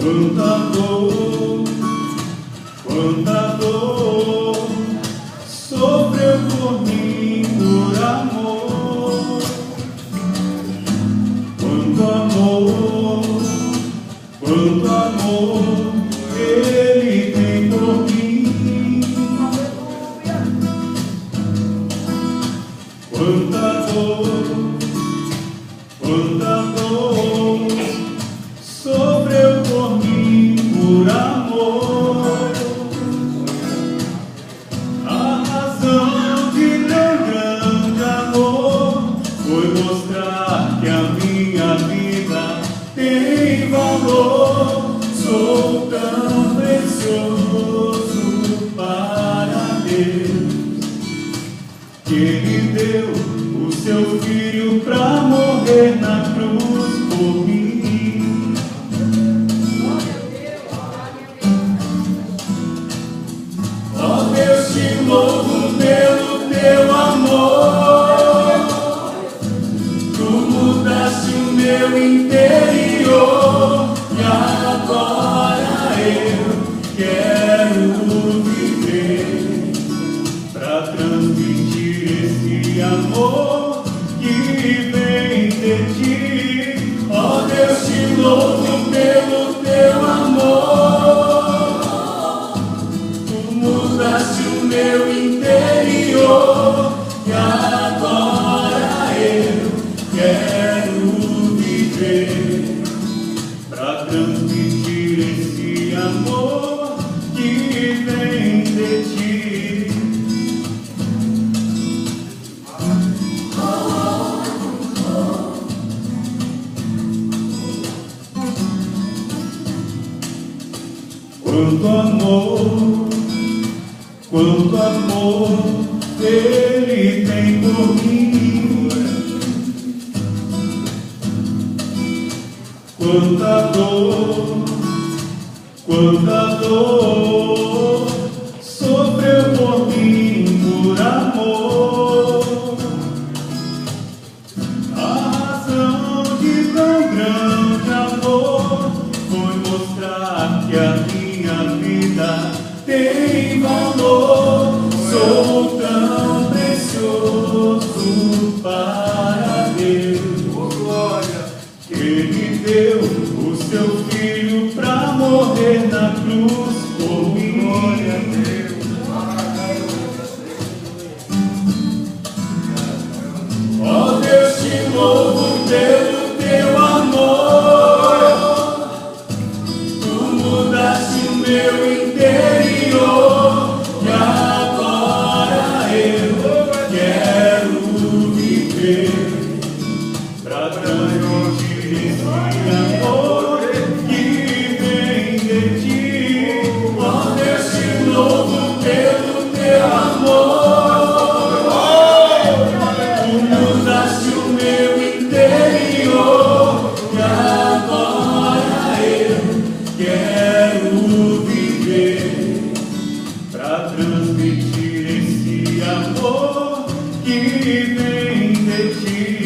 Quanta dor sofreu por mim por amor. Quanto amor Ele tem por mim. Quanta dor sofreu por mim por amor. A razão de tão grande amor foi mostrar que a minha vida tem valor. Sou tão precioso para Deus, que Ele deu o seu Filho pra morrer na cruz por mim. Ó Deus, te louvo pelo teu amor. Tu mudaste o meu interior e agora eu quero viver pra transmitir esse amor que vem de ti. Ó Deus, te louvo pelo teu amor. Tu mudaste o meu interior e agora eu quero viver pra transmitir esse amor que vem de ti. Quanto amor Ele tem por mim. Quanta dor sofreu por mim por amor. A razão de tão grande amor foi mostrar que a minha vida tem valor. Sou tão precioso para Deus, que Ele deu o seu Filho pra morrer na cruz por mim. Ó Deus, te louvo pelo teu amor. Tu mudaste o meu interior e agora eu quero viver pra transmitir esse amor que vem de ti. Ó Deus, te louvo pelo teu amor. Tu mudaste o meu interior e agora eu quero viver pra transmitir esse amor que vem de ti.